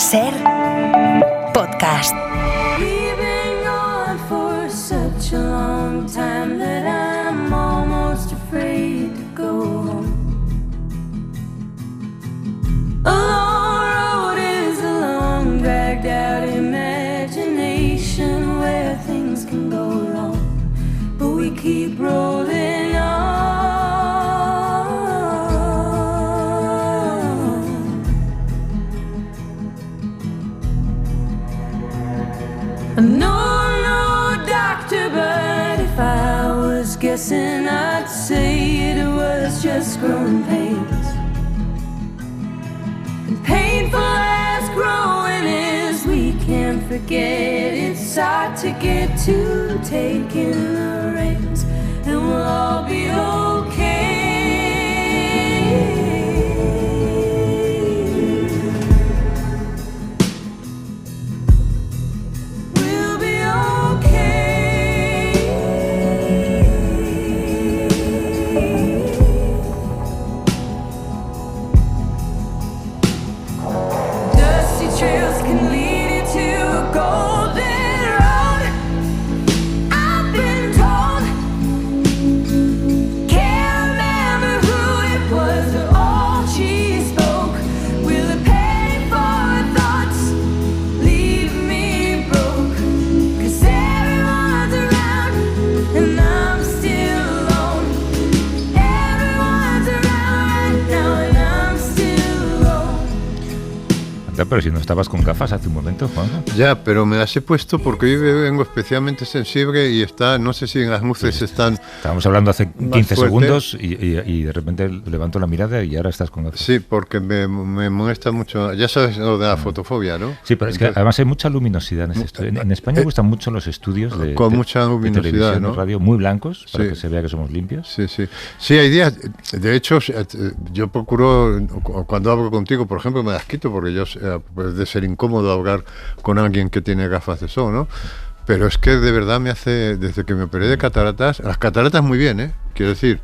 Ser podcast. Leaving on for such a long time that I'm almost afraid to go home. A long road is a long, dragged out imagination where things can go wrong, but we keep rolling on. No, doctor, but if I was guessing, I'd say it was just growing pains. And painful as growing is, we can't forget it's hard to get to taking the reins, and we'll all be okay. Pero si no estabas con gafas hace un momento, Juanjo. Ya, pero me las he puesto porque hoy vengo especialmente sensible y está, no sé si en las luces están... Estábamos hablando hace 15 segundos y de repente levanto la mirada y ahora estás con gafas. Sí, porque me molesta mucho. Ya sabes lo de la fotofobia, ¿no? Sí, pero es que además hay mucha luminosidad en ese estudio. En España me gustan mucho los estudios de, con mucha luminosidad, de televisión, ¿no? Radio muy blancos para sí, que se vea que somos limpios. Sí, sí. Sí, hay días... De hecho, yo procuro, cuando hablo contigo, por ejemplo, me las quito porque yo... de ser incómodo hablar con alguien que tiene gafas de sol, ¿no? Pero es que de verdad me hace, desde que me operé de cataratas, las cataratas muy bien, ¿eh? Quiero decir,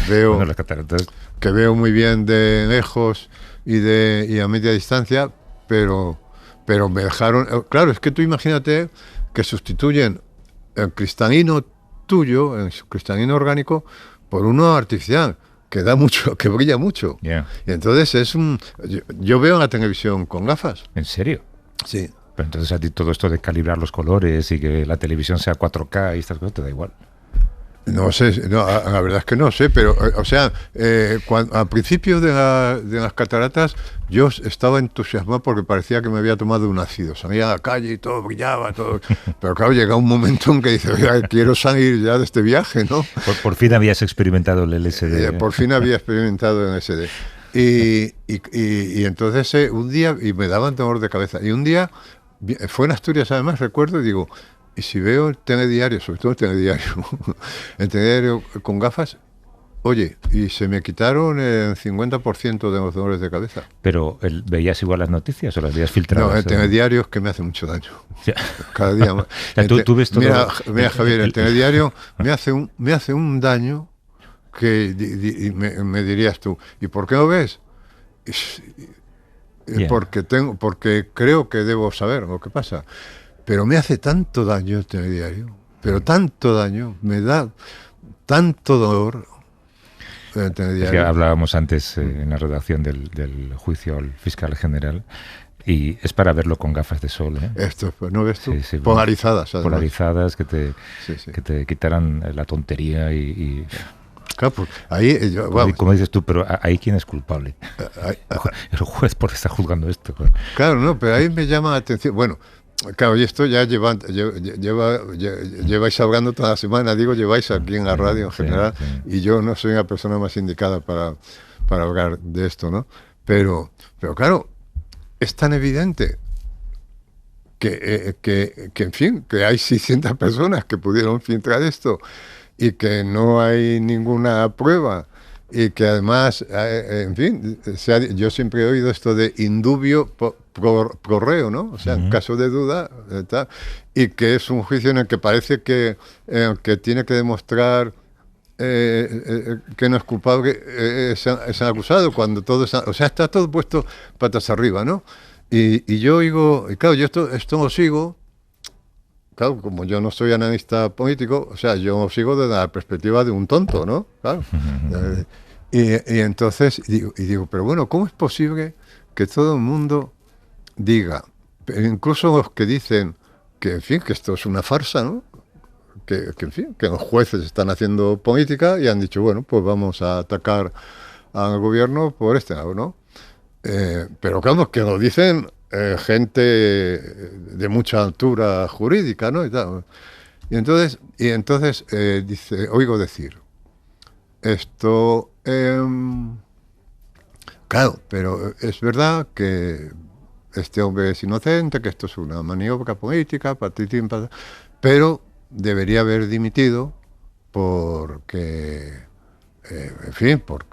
veo bueno, las cataratas... que veo muy bien de lejos y a media distancia, pero me dejaron... Claro, es que tú imagínate que sustituyen el cristalino tuyo, el cristalino orgánico, por uno artificial, que da mucho, que brilla mucho. Yeah. Y entonces es un... Yo veo en la televisión con gafas. ¿En serio? Sí. Pero entonces a ti todo esto de calibrar los colores y que la televisión sea 4K y estas cosas te da igual. No sé, no, la verdad es que no sé, pero, o sea, al principio de las cataratas yo estaba entusiasmado porque parecía que me había tomado un ácido. Salía a la calle y todo brillaba, todo. Pero claro, llega un momento en que dices, quiero salir ya de este viaje, ¿no? Por fin habías experimentado el LSD. Por fin había experimentado el LSD. Y entonces un día, y me daban dolor de cabeza, y un día, fue en Asturias además, recuerdo, y digo, y si veo el telediario, sobre todo el telediario con gafas, oye, y se me quitaron el 50% de los dolores de cabeza. ¿Pero veías igual las noticias o las veías filtradas? No, el telediario es que me hace mucho daño. Ya. Cada día más. ¿Tú ves todo mira, Javier, el telediario me hace un daño que me dirías tú, ¿y por qué lo ves? Yeah. Porque creo que debo saber lo que pasa. Pero me hace tanto daño el telediario, pero tanto daño, me da tanto dolor el telediario. Es que hablábamos antes en la redacción del juicio al fiscal general y es para verlo con gafas de sol, ¿eh? Esto, ¿no ves tú? Sí, polarizadas. Además. Polarizadas, que te quitaran la tontería y claro, pues ahí, como dices tú, pero ahí quién es culpable. El juez por estar juzgando esto. Claro, no, pero ahí me llama la atención. Bueno, claro, y esto ya lleváis hablando toda la semana, lleváis aquí en la radio en general, y yo no soy una persona más indicada para hablar de esto, ¿no? Pero claro, es tan evidente que en fin, que hay 600 personas que pudieron filtrar esto y que no hay ninguna prueba y que además, en fin, yo siempre he oído esto de indubio pro reo, ¿no? O sea, en caso de duda, tal, y que es un juicio en el que parece que tiene que demostrar que no es culpable es el acusado, cuando todo está, o sea, está todo puesto patas arriba, ¿no? Y yo oigo, y claro, yo esto lo sigo, claro, como yo no soy analista político, o sea, yo lo sigo desde la perspectiva de un tonto, ¿no? Claro. Y entonces digo, pero bueno, ¿cómo es posible que todo el mundo diga, incluso los que dicen que, en fin, que esto es una farsa, ¿no? Que en fin, que los jueces están haciendo política y han dicho, bueno, pues vamos a atacar al gobierno por este lado, ¿no? Pero claro, que lo dicen gente de mucha altura jurídica, ¿no? Y tal. Y entonces dice, oigo decir, esto, claro, pero es verdad que este hombre es inocente, que esto es una maniobra política, pero debería haber dimitido porque, en fin, por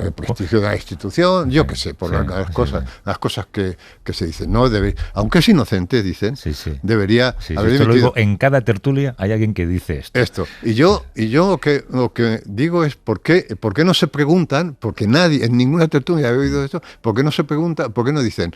el prestigio de la institución, yo qué sé, por las cosas que se dicen. No debe, aunque es inocente, dicen, debería haber esto dimitido. lo digo, en cada tertulia hay alguien que dice esto. Y yo lo que digo es ¿por qué no se preguntan? Porque nadie, en ninguna tertulia he oído esto, ¿por qué no se pregunta? ¿Por qué no dicen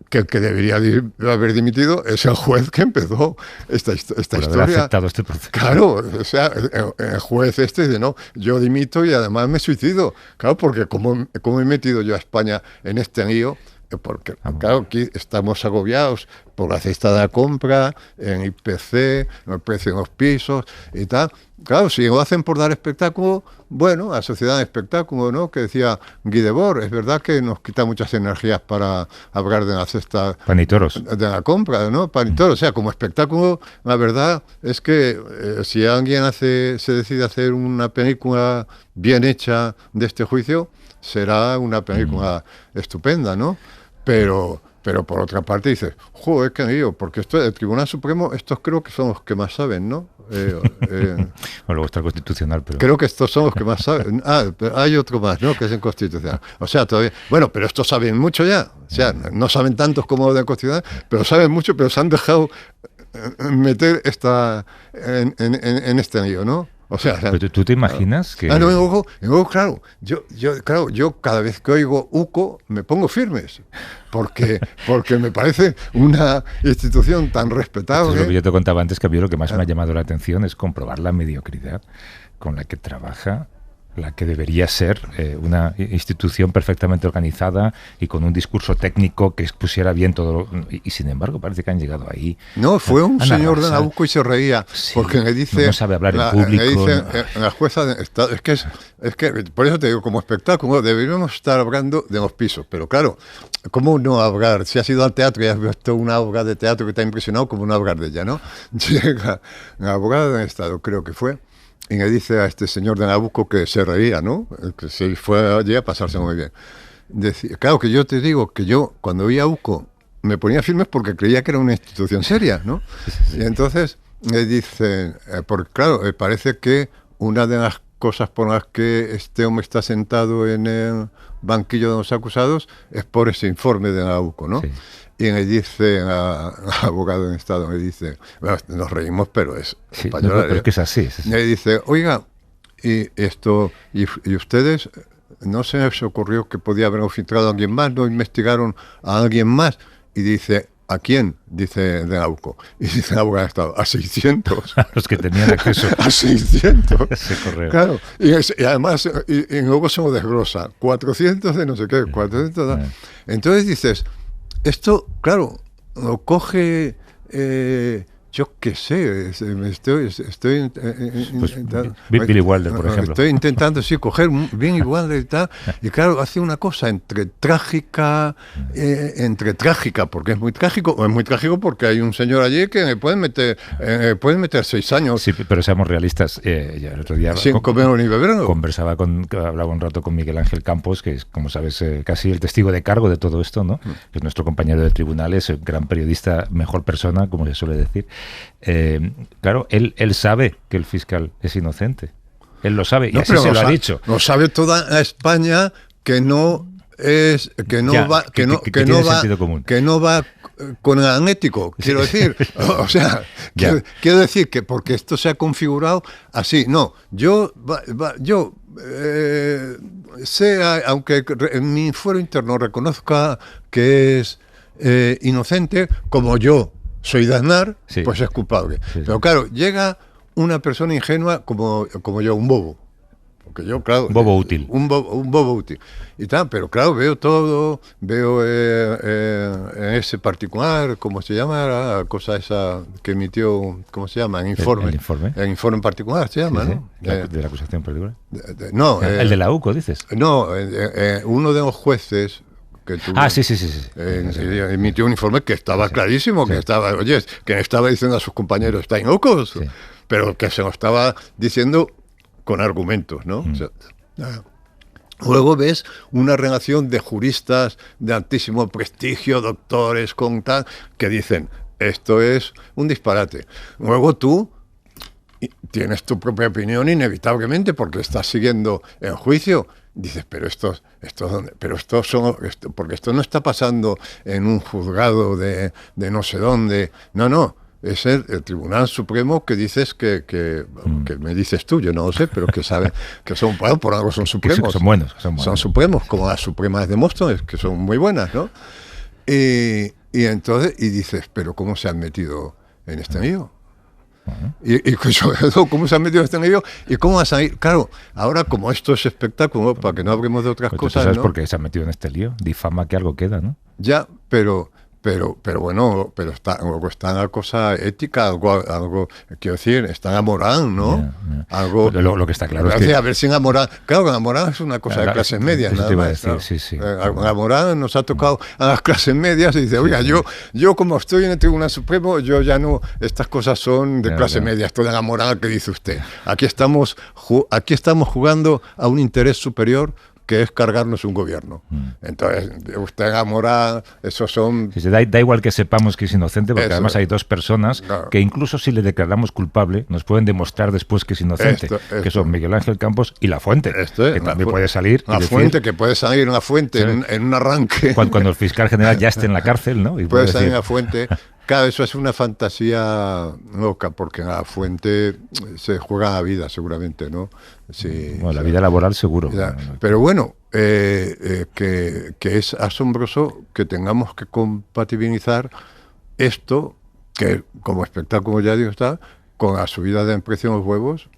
que el que debería haber dimitido es el juez que empezó esta historia? Haber aceptado este proceso. Claro, o sea, el juez dice, no, yo dimito y además me suicido. Claro, porque como he metido yo a España en este lío, porque claro, aquí estamos agobiados por la cesta de la compra, en IPC, en el precio de los pisos y tal. Claro, si lo hacen por dar espectáculo, bueno, a sociedad de espectáculo, ¿no? Que decía Guy Debord, es verdad que nos quita muchas energías para hablar de la cesta Panitoros. de la compra, ¿no? Panitoros, o sea, como espectáculo, la verdad es que si alguien se decide hacer una película bien hecha de este juicio, será una película estupenda, ¿no? Pero por otra parte dices, joder, qué lío, porque el Tribunal Supremo, estos creo que son los que más saben, ¿no? Bueno, luego está el Constitucional, pero... Creo que estos son los que más saben. Pero hay otro más, ¿no? Que es el Constitucional. O sea, todavía... Bueno, pero estos saben mucho ya. O sea, no saben tantos como los del Constitucional, pero saben mucho, pero se han dejado meter en este lío, ¿no? O sea, ¿Pero tú te imaginas que...? No, claro, yo cada vez que oigo UCO me pongo firmes, porque me parece una institución tan respetable. Es lo que yo te contaba antes, que a mí lo que más me ha llamado la atención es comprobar la mediocridad con la que trabaja la que debería ser una institución perfectamente organizada y con un discurso técnico que expusiera bien todo. Y sin embargo parece que han llegado ahí. No, fue un señor de Nabucco y se reía, porque me dice... No sabe hablar en público. Me dice, la jueza de Estado, es que, por eso te digo, como espectáculo, deberíamos estar hablando de los pisos, pero claro, ¿cómo no hablar? Si has ido al teatro y has visto una obra de teatro que te ha impresionado, ¿cómo no hablar de ella, no? Llega la abogada del Estado, creo que fue, y me dice a este señor de Nabucco que se reía, ¿no? Que se fue allí a pasarse muy bien. Claro que yo te digo que yo, cuando oía a UCO, me ponía firmes porque creía que era una institución seria, ¿no? Y entonces me dicen, porque claro, parece que una de las cosas por las que este hombre está sentado en el banquillo de los acusados es por ese informe de Nabucco, ¿no? Sí. Y me dice, abogado en Estado, me dice, bueno, nos reímos, pero es español. No, pero es que es así. Me dice, oiga, y ustedes, ¿no se les ocurrió que podía haber filtrado a alguien más? ¿No investigaron a alguien más? Y dice, ¿a quién? Dice de Nabucco. Y dice el abogado de Estado, a 600. Los que tenían acceso. A 600. Ese correo. Claro. Y además, y luego se lo desglosa. 400 de no sé qué, 400 de... Entonces dices... Esto, claro, lo coge, yo qué sé, Billy Wilder, por ejemplo. Estoy intentando, sí, coger Billy Wilder y tal, y claro, hace una cosa entre trágica, porque es muy trágico, o es muy trágico porque hay un señor allí que me pueden meter 6 años. Sí, pero seamos realistas, ya el otro día sin comer ni beber, ¿no? Hablaba un rato con Miguel Ángel Campos, que es, como sabes, casi el testigo de cargo de todo esto, ¿no? Que es nuestro compañero de tribunales, gran periodista, mejor persona, como se suele decir. Claro, él sabe que el fiscal es inocente. Él lo sabe, y así se lo ha dicho. Lo sabe toda España que no es que no va con el anético, quiero decir. O sea, quiero decir que porque esto se ha configurado así. No, yo sea, aunque en mi fuero interno reconozca que es inocente, como yo soy de Aznar, Sí. pues es culpable. Sí, Pero sí. claro, llega una persona ingenua como yo, un bobo. Porque yo, claro... Un bobo útil. Un bobo útil. Y tal, pero claro, veo todo, veo en ese particular, ¿cómo se llama? La cosa esa que emitió, ¿cómo se llama? En informe. El informe. El informe en particular se llama, Sí, sí. ¿no? De la acusación particular. No, El de la UCO, dices. no, uno de los jueces que tuvo, Ah, sí. emitió un informe que estaba clarísimo, que Sí. estaba, oye, que estaba diciendo a sus compañeros, estáis locos, Sí. pero que se lo estaba diciendo con argumentos, ¿no? O sea, luego ves una relación de juristas de altísimo prestigio, doctores con tal, que dicen, esto es un disparate. Luego tú tienes tu propia opinión inevitablemente porque estás siguiendo el juicio. Dices, pero porque esto no está pasando en un juzgado de no sé dónde. No. Es el Tribunal Supremo que dices que me dices tú, yo no lo sé, pero que saben que son, bueno, por algo son supremos. Son buenos. Son supremos, como las supremas de Móstoles, que son muy buenas, ¿no? Y entonces, y dices, pero ¿cómo se han metido en este lío? Y sobre todo, ¿cómo se han metido en este lío? ¿Y cómo vas a ir? Claro, ahora como esto es espectáculo, para que no hablemos de otras Pues cosas, tú sabes ¿no? por qué se han metido en este lío. Difama que algo queda, ¿no? Ya, pero bueno, pero luego está la cosa ética, algo quiero decir, está la moral, ¿no? Ya. Algo, Lo que está claro es que... a ver si la moral, claro, la moral es una cosa de clases medias, eso nada te iba a más, decir, claro. sí. La moral nos ha tocado a las clases medias y dice, oiga, yo como estoy en el Tribunal Supremo, yo ya no, estas cosas son de clase media, esto de la moral que dice usted. Aquí estamos jugando a un interés superior, que es cargarnos un gobierno. Entonces, usted la moral, esos son... Sí, da igual que sepamos que es inocente, porque Eso además es. hay dos personas Claro. que incluso si le declaramos culpable, nos pueden demostrar después que es inocente, Esto. que son Miguel Ángel Campos y La Fuente, Esto es, que una también fu- puede salir y Una decir, fuente, que puede salir una fuente Sí. en un arranque. cuando el fiscal general ya esté en la cárcel, ¿no? Y Puede salir decir, una fuente. Claro, eso es una fantasía loca, porque en la fuente se juega la vida, seguramente, ¿no? Sí, bueno, la vida laboral seguro. ya. Pero bueno, que es asombroso que tengamos que compatibilizar esto, que como espectáculo ya digo está, con la subida de precio de los huevos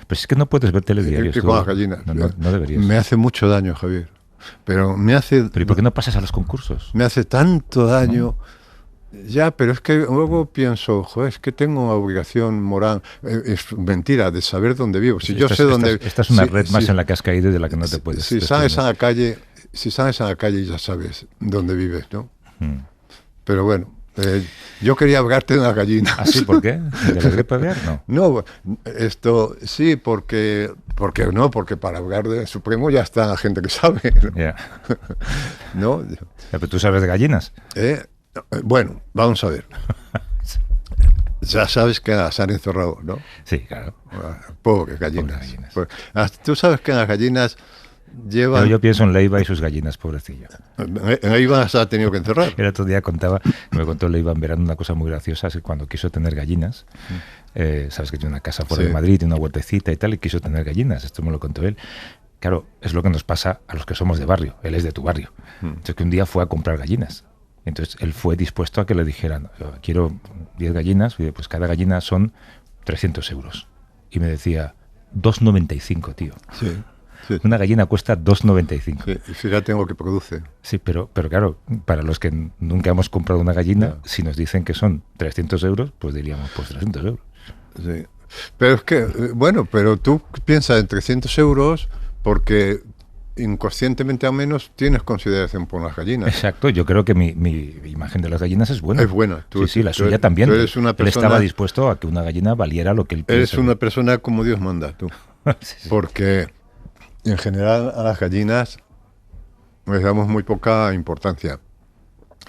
Pues es que no puedes ver telediarios. y tú. con las gallinas. No deberías. Me hace mucho daño, Javier. Pero me hace... Pero ¿y por qué no pasas a los concursos? Me hace tanto daño. Ya, pero es que luego pienso, joder, es que tengo una obligación moral. Es mentira, de saber dónde vivo. Si yo sé dónde... Esta es una si- red más si- en la que has caído y de la que no te puedes Si sales a desprender. la calle, ya sabes dónde vives, ¿no? Mm. Pero bueno, yo quería hablarte de una gallina. ¿Ah, sí? ¿Por qué? ¿De la gripe aviar? No. No, esto sí, porque para hablar del Supremo ya está la gente que sabe, Ya. ¿no? Ya, pero tú sabes de gallinas. Bueno, vamos a ver. Ya sabes que las han encerrado, ¿no? Sí, claro. Pobres gallinas. Pobres gallinas. Tú sabes que las gallinas llevan... Pero yo pienso en Leiva y sus gallinas, pobrecillo. Ahí se ha tenido que encerrar. El otro día me contó Leiva en verano una cosa muy graciosa, es que cuando quiso tener gallinas, sabes que tiene una casa fuera Sí. de Madrid, tiene una huertecita y tal, y quiso tener gallinas, esto me lo contó él. Claro, es lo que nos pasa a los que somos de barrio, él es de tu barrio. Entonces que un día fue a comprar gallinas. Entonces él fue dispuesto a que le dijeran, quiero 10 gallinas, y pues cada gallina son 300 euros. Y me decía, 2,95, tío. Sí, sí. Una gallina cuesta 2,95. Sí, y fíjate en lo que produce. Sí, pero claro, para los que nunca hemos comprado una gallina, Ya. si nos dicen que son 300 euros, pues diríamos, pues 300 euros. Sí. Pero es que, bueno, pero tú piensas en 300 euros porque inconscientemente al menos tienes consideración por las gallinas. Exacto, yo creo que mi imagen de las gallinas es buena. Es buena. Sí, la tú suya también. Tú eres una Él persona, estaba dispuesto a que una gallina valiera lo que él eres piensa. una persona como Dios manda, tú. Sí, sí. Porque en general a las gallinas les damos muy poca importancia.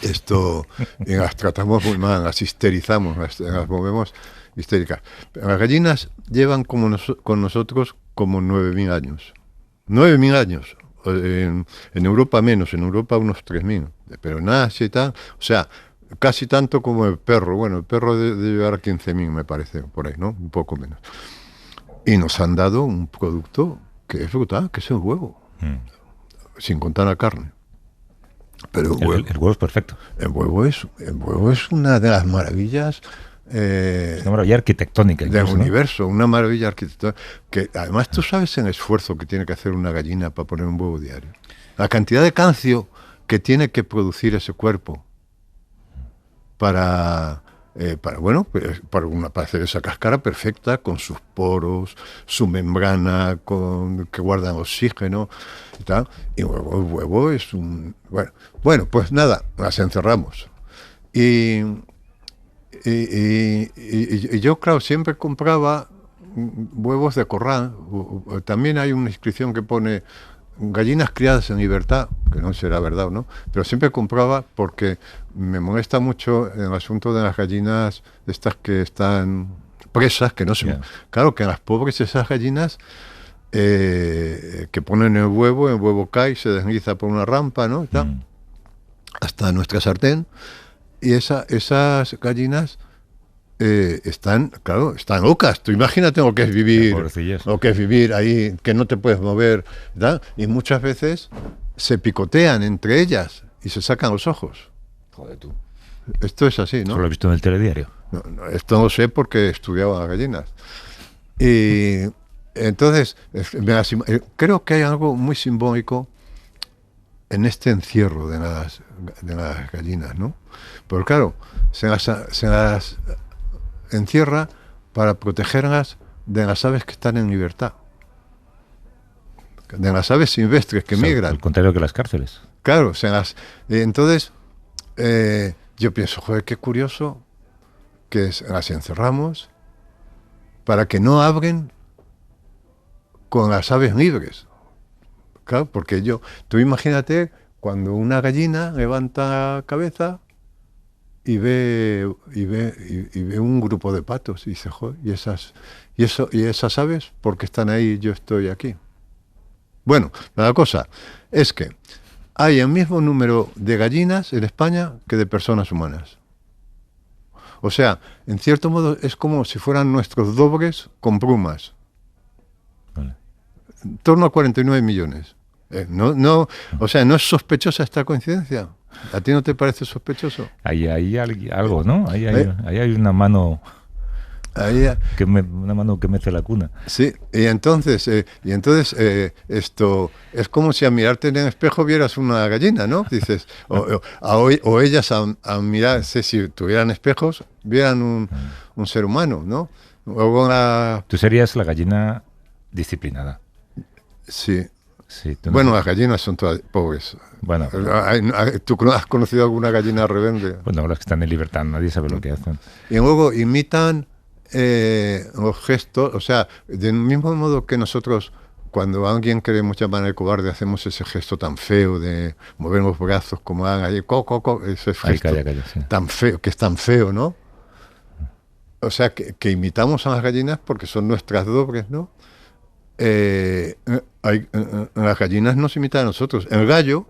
Esto, y las tratamos muy mal, las histerizamos, las movemos histéricas. Pero las gallinas llevan con nosotros como 9.000 años. 9.000 años. En Europa menos, en Europa unos 3.000. Pero en Asia y tal, o sea, casi tanto como el perro. Bueno, el perro debe llevar 15.000, me parece, por ahí, ¿no? Un poco menos. Y nos han dado un producto que es brutal, que es el huevo, sin contar la carne. Pero el huevo es perfecto. El huevo es una de las maravillas es una maravilla arquitectónica del universo, una maravilla arquitectónica. Que además tú sabes el esfuerzo que tiene que hacer una gallina para poner un huevo diario. La cantidad de calcio que tiene que producir ese cuerpo para hacer esa cáscara perfecta, con sus poros, su membrana que guardan oxígeno y tal. Y el huevo es un... Bueno, pues nada, las encerramos. Y yo, claro, siempre compraba huevos de corral. También hay una inscripción que pone gallinas criadas en libertad, que no será verdad o no, pero siempre compraba porque me molesta mucho el asunto de las gallinas estas que están presas, que no se... Yeah. Claro, que las pobres esas gallinas que ponen el huevo cae, se desliza por una rampa, ¿no? Hasta nuestra sartén, y esas gallinas están locas. Tú imagínate lo que es vivir ahí, que no te puedes mover, ¿verdad? Y muchas veces se picotean entre ellas y se sacan los ojos. Joder, tú. Esto es así, ¿no? Eso lo he visto en el telediario. No, esto no sé porque estudiaba las gallinas. Y entonces, creo que hay algo muy simbólico en este encierro de las gallinas, ¿no? Porque claro, se las encierra para protegerlas de las aves que están en libertad, de las aves silvestres que migran. Al contrario que las cárceles. Claro, entonces yo pienso, joder, qué curioso que las encerramos para que no abren con las aves libres. Claro, porque tú imagínate cuando una gallina levanta cabeza y ve un grupo de patos y dice, joder, y esas aves, ¿por qué están ahí y yo estoy aquí? Bueno, la cosa es que hay el mismo número de gallinas en España que de personas humanas. O sea, en cierto modo es como si fueran nuestros dobles con plumas. Vale. En torno a 49 millones. O sea, ¿no es sospechosa esta coincidencia? ¿A ti no te parece sospechoso? Ahí hay algo, ¿no? Ahí hay una mano... una mano que mece la cuna. Sí, y entonces esto es como si a mirarte en el espejo vieras una gallina, ¿no? Dices, o ellas a mirarse, si tuvieran espejos, vieran un ser humano, ¿no? Tú serías la gallina disciplinada. Sí. Sí, bueno, las gallinas son todas pobres. Bueno, ¿tú has conocido alguna gallina rebelde? Bueno, las que están en libertad, nadie sabe lo que hacen. Y luego imitan los gestos, o sea, del mismo modo que nosotros, cuando a alguien queremos llamar al cobarde, hacemos ese gesto tan feo de mover los brazos como hagan ahí, ese gesto calla, sí. Tan feo, que es tan feo, ¿no? O sea, que imitamos a las gallinas porque son nuestras dobles, ¿no? Las gallinas nos imitan a nosotros. El gallo,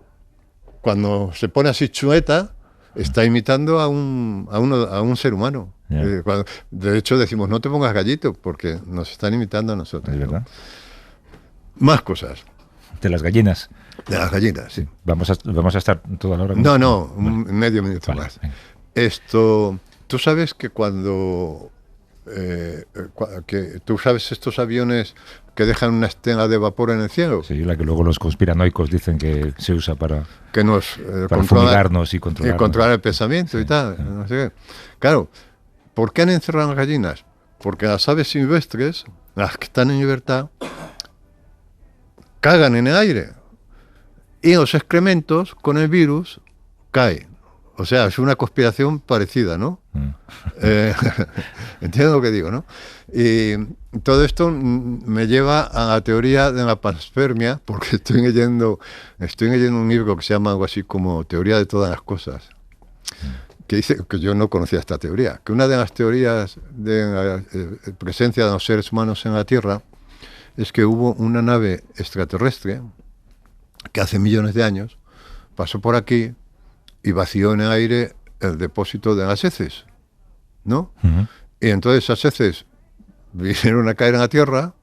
cuando se pone así chueta, está imitando a un ser humano. Yeah. De hecho decimos, no te pongas gallito, porque nos están imitando a nosotros. ¿Es verdad? ¿No? Más cosas. De las gallinas. De las gallinas, sí. Vamos a estar toda la hora. No, medio minuto más. Venga. Tú sabes que cuando... que tú sabes estos aviones que dejan una estela de vapor en el cielo. Sí, la que luego los conspiranoicos dicen que se usa para fumigarnos y controlar el pensamiento, sí, y tal. Sí. No sé qué. Claro, ¿por qué han encerrado las gallinas? Porque las aves silvestres, las que están en libertad, cagan en el aire y los excrementos con el virus caen. O sea, es una conspiración parecida, ¿no? Entiendo lo que digo, ¿no? Y todo esto me lleva a la teoría de la panspermia, porque estoy leyendo un libro que se llama algo así como Teoría de todas las cosas, que dice que yo no conocía esta teoría, que una de las teorías de la presencia de los seres humanos en la Tierra es que hubo una nave extraterrestre que hace millones de años pasó por aquí y vació en el aire el depósito de las heces, ¿no? Uh-huh. Y entonces esas heces vinieron a caer en la Tierra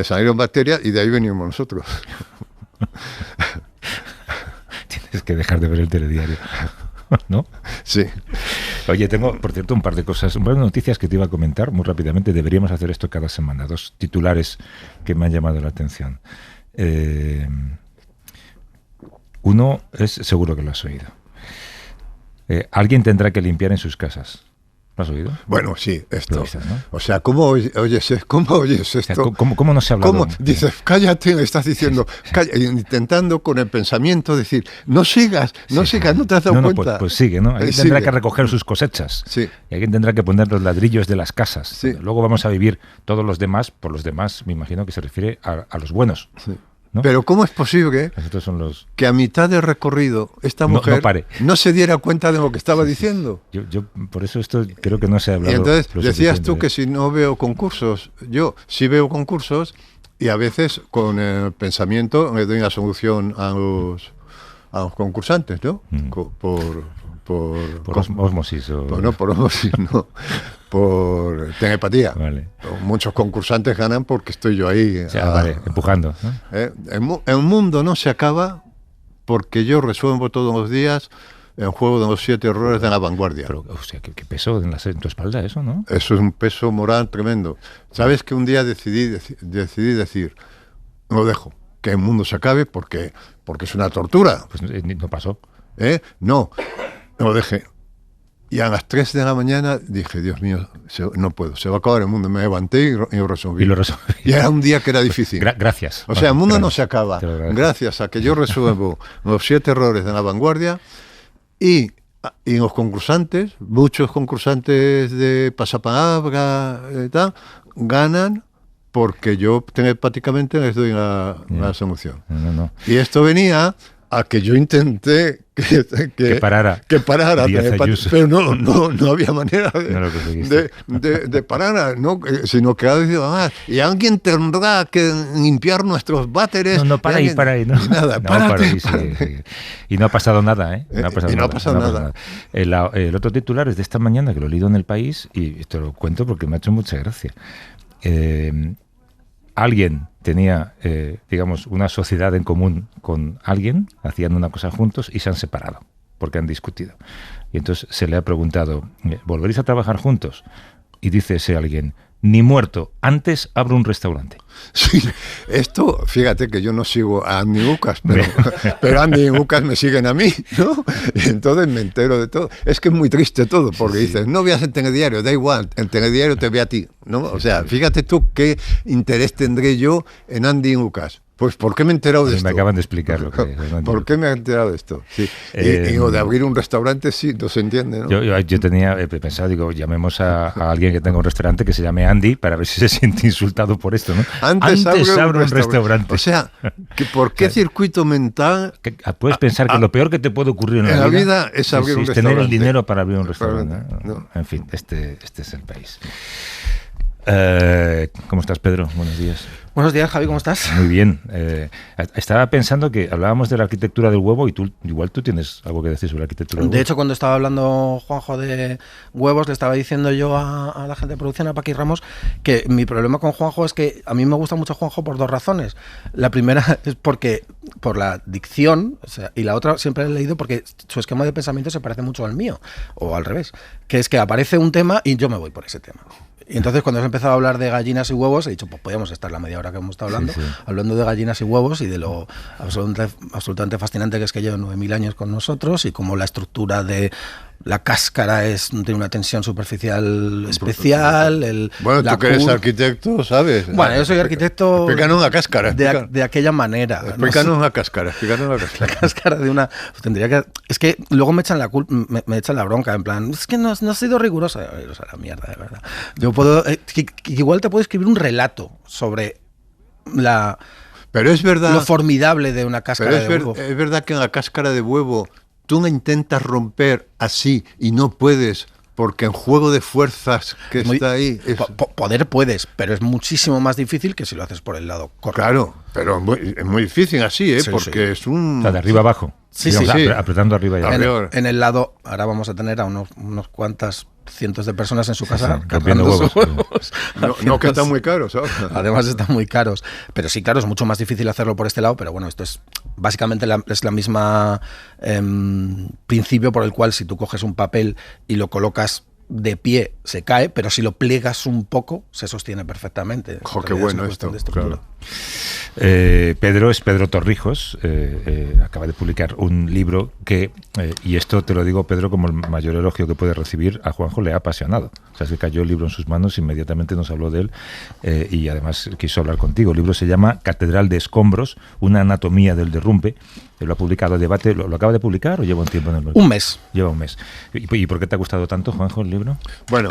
salieron bacterias y de ahí venimos nosotros. Tienes que dejar de ver el telediario, ¿no? Sí. Oye, tengo, por cierto, un par de cosas, un par de noticias que te iba a comentar muy rápidamente. Deberíamos hacer esto cada semana. 2 titulares que me han llamado la atención. Uno es, seguro que lo has oído. Alguien tendrá que limpiar en sus casas. ¿Lo has oído? Bueno, sí, esto. Dices, ¿no? O sea, ¿cómo oyes esto? O sea, ¿cómo no se ha hablado? ¿Cómo? Dices, cállate, le estás diciendo, intentando con el pensamiento decir, no sigas, no te has dado cuenta. Pues sigue, ¿no? Alguien tendrá que recoger sus cosechas. Sí. Y alguien tendrá que poner los ladrillos de las casas. Sí. Luego vamos a vivir todos los demás, por los demás, me imagino que se refiere a los buenos. Sí. ¿No? Pero ¿cómo es posible Estos son los... que a mitad de recorrido esta mujer no se diera cuenta de lo que estaba diciendo? Yo por eso esto creo que no se ha hablado. Y entonces lo decías tú suficiente. que si no veo concursos, yo sí veo concursos y a veces con el pensamiento le doy una solución a los concursantes, ¿no? Por osmosis o... No, por osmosis, no. Por telepatía. Vale. Muchos concursantes ganan porque estoy yo ahí. O sea, vale, empujando, ¿no? El mundo no se acaba porque yo resuelvo todos los días el juego de los 7 errores de la vanguardia. Pero, o sea, qué peso en tu espalda eso, ¿no? Eso es un peso moral tremendo. ¿Sabes que un día decidí decir, lo dejo, que el mundo se acabe porque es una tortura? Pues no pasó. No, lo dejé. Y a las 3 de la mañana dije, Dios mío, no puedo, se va a acabar el mundo. Me levanté y lo resolví. Y era un día que era difícil. Gracias. O sea, el mundo no se acaba. Gracias a que yo resuelvo los 7 errores de la vanguardia y los concursantes, muchos concursantes de pasapalabra y tal, ganan porque yo telepáticamente les doy la solución. No. Y esto venía a que yo intenté que parara. Pero no había manera de parar, ¿no? Sino que ha dicho, y alguien tendrá que limpiar nuestros váteres. No, para ahí. No. Y nada, párate. Y no ha pasado nada, ¿eh? No ha pasado nada. El otro titular es de esta mañana, que lo he leído en El País, y esto lo cuento porque me ha hecho mucha gracia. Alguien tenía, digamos, una sociedad en común con alguien, hacían una cosa juntos y se han separado porque han discutido. Y entonces se le ha preguntado, ¿volveréis a trabajar juntos? Y dice ese alguien, ni muerto, antes abro un restaurante. Sí, esto, fíjate que yo no sigo a Andy Lucas, pero Andy y Lucas me siguen a mí, ¿no? Y entonces me entero de todo. Es que es muy triste todo, porque dices, no veas el telediario, da igual, el telediario te ve a ti, ¿no? O sea, fíjate tú qué interés tendré yo en Andy y Lucas. Pues, ¿por qué me he enterado de esto? Me acaban de explicar lo que es. ¿Por qué me he enterado de esto? Sí. Y lo de abrir un restaurante, sí, no se entiende, ¿no? Yo tenía pensado, digo, llamemos a alguien que tenga un restaurante que se llame Andy para ver si se siente insultado por esto, ¿no? Antes abro un restaurante. O sea, ¿por qué circuito mental? Puedes pensar que lo peor que te puede ocurrir en la vida es abrir un restaurante. Tener el dinero para abrir un restaurante. ¿No? En fin, este es el país. ¿Cómo estás, Pedro? Buenos días. Buenos días, Javi, ¿cómo estás? Muy bien. Estaba pensando que hablábamos de la arquitectura del huevo y igual tú tienes algo que decir sobre la arquitectura del huevo. De hecho, cuando estaba hablando Juanjo de huevos, le estaba diciendo yo a la gente de producción, a Paqui Ramos, que mi problema con Juanjo es que a mí me gusta mucho Juanjo por 2 razones. La primera es porque por la dicción, o sea, y la otra siempre he leído porque su esquema de pensamiento se parece mucho al mío, o al revés, que es que aparece un tema y yo me voy por ese tema. Y entonces cuando has empezado a hablar de gallinas y huevos, he dicho, pues podíamos estar la media hora que hemos estado hablando, hablando de gallinas y huevos y de lo absolutamente fascinante que es que llevan 9.000 años con nosotros y cómo la estructura de la cáscara tiene una tensión superficial especial. Bueno, tú que eres arquitecto, ¿sabes? Bueno, yo soy arquitecto. Explícanos la cáscara. De aquella manera. Explícanos la cáscara. La cáscara de una. Tendría que. Es que luego me echan la culpa, me echan la bronca, en plan, es que no ha sido rigurosa. O sea, la mierda, de verdad. Yo puedo. Igual te puedo escribir un relato sobre Pero es verdad. Lo formidable de una cáscara de huevo. Es verdad que en la cáscara de huevo tú la intentas romper así y no puedes, porque en juego de fuerzas que está ahí... Poder puedes, pero es muchísimo más difícil que si lo haces por el lado correcto. Claro, pero es muy difícil así, sí, porque es un... O sea, de arriba abajo. Sí, digamos, sí. Apretando arriba y abajo. En el lado, ahora vamos a tener a unos cuantas cientos de personas en su casa Sí, cargando rompiendo sus huevos. huevos. No, que están muy caros, ¿sabes? Además están muy caros. Pero sí, claro, es mucho más difícil hacerlo por este lado, pero bueno, esto es básicamente es la misma principio por el cual si tú coges un papel y lo colocas de pie se cae, pero si lo pliegas un poco se sostiene perfectamente. Jo, qué En realidad es bueno una cuestión esto, de estructura. Pedro es Pedro Torrijos, acaba de publicar un libro que, y esto te lo digo, Pedro, como el mayor elogio que puede recibir, a Juanjo le ha apasionado. O sea, es que cayó el libro en sus manos, inmediatamente nos habló de él y además quiso hablar contigo. El libro se llama Catedral de Escombros, una anatomía del derrumbe. Lo ha publicado Debate, ¿lo acaba de publicar o lleva un tiempo en el mercado? Un mes. Lleva un mes. ¿Y por qué te ha gustado tanto, Juanjo, el libro? Bueno,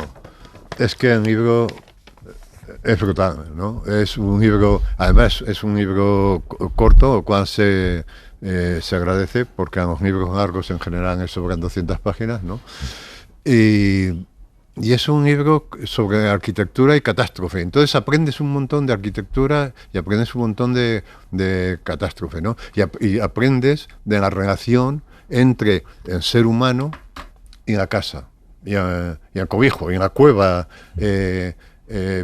es que el libro es brutal, ¿no? Es un libro, además es un libro corto, lo cual se agradece, porque a los libros largos en general sobran 200 páginas, ¿no? Y es un libro sobre arquitectura y catástrofe. Entonces aprendes un montón de arquitectura y aprendes un montón de catástrofe, ¿no? Y aprendes de la relación entre el ser humano y la casa, y el cobijo, y la cueva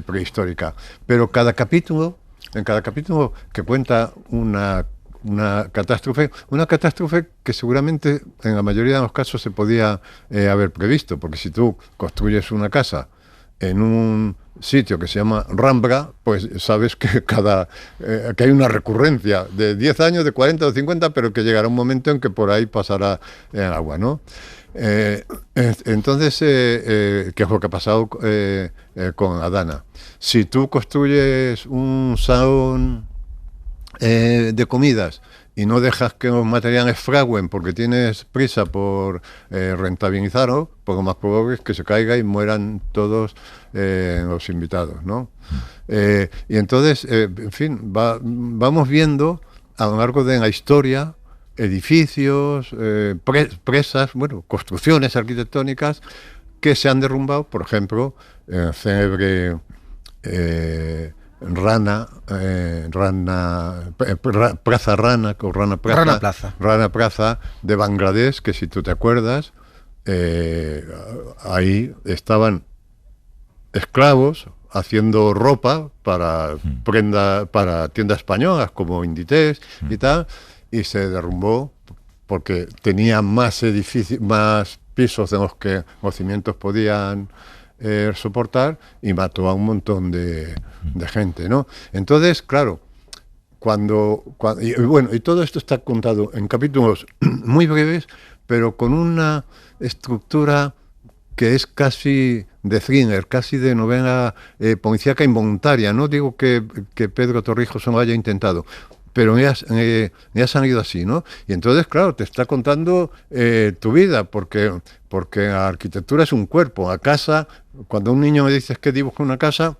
prehistórica. Pero en cada capítulo que cuenta una catástrofe que seguramente en la mayoría de los casos se podía haber previsto, porque si tú construyes una casa en un sitio que se llama Rambla, pues sabes que que hay una recurrencia de 10 años, de 40 o 50, pero que llegará un momento en que por ahí pasará el agua, ¿no? Entonces, ¿qué es lo que ha pasado con Adana? Si tú construyes un salón de comidas y no dejas que los materiales fraguen porque tienes prisa por rentabilizarlo, pues lo más probable es que se caiga y mueran todos los invitados, ¿no? Y entonces, en fin, vamos viendo a lo largo de la historia edificios, presas, bueno, construcciones arquitectónicas que se han derrumbado, por ejemplo, el célebre Plaza Rana Plaza de Bangladesh, que si tú te acuerdas, ahí estaban esclavos haciendo ropa para tiendas españolas como Inditex y tal, y se derrumbó porque tenía más edificios, más pisos de los que los cimientos podían soportar, y mató a un montón de gente, ¿no? Entonces, claro, y todo esto está contado en capítulos muy breves, pero con una estructura que es casi de thriller, casi de novela policíaca involuntaria. No digo que Pedro Torrijos lo haya intentado, pero me ha salido así, ¿no? Y entonces, claro, te está contando tu vida, porque la arquitectura es un cuerpo. La casa, cuando un niño me dice que dibuja una casa,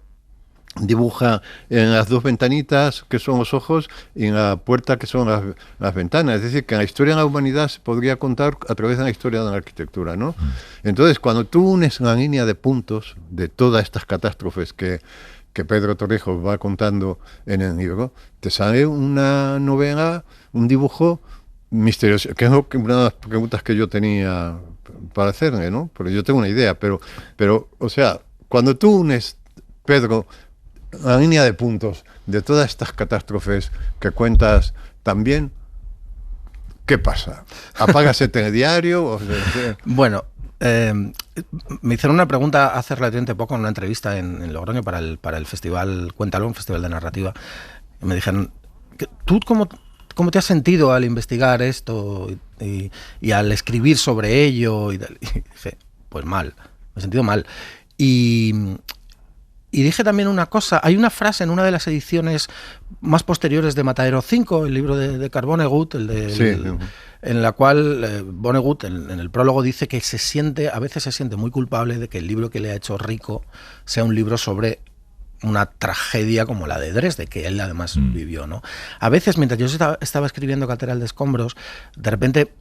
dibuja en las dos ventanitas que son los ojos y en la puerta que son las ventanas. Es decir, que la historia de la humanidad se podría contar a través de la historia de la arquitectura, ¿no? Entonces, cuando tú unes la línea de puntos de todas estas catástrofes que Pedro Torrijos va contando en el libro, te sale una novela, un dibujo misterioso, que es una de las preguntas que yo tenía para hacerle, ¿no? Porque yo tengo una idea, pero o sea, cuando tú unes, Pedro, la línea de puntos de todas estas catástrofes que cuentas también, ¿qué pasa? ¿Apagas el telediario? Bueno, me hicieron una pregunta hace relativamente poco en una entrevista en Logroño para el festival Cuéntalo, un festival de narrativa. Y me dijeron, ¿tú cómo te has sentido al investigar esto y al escribir sobre ello? Y dije, pues mal, me he sentido mal. Y dije también una cosa, hay una frase en una de las ediciones más posteriores de Matadero 5, el libro de Vonnegut, en la cual Vonnegut en el prólogo dice que a veces se siente muy culpable de que el libro que le ha hecho rico sea un libro sobre una tragedia como la de Dresde, que él además vivió, ¿no? A veces, mientras yo estaba escribiendo Catedral de Escombros, de repente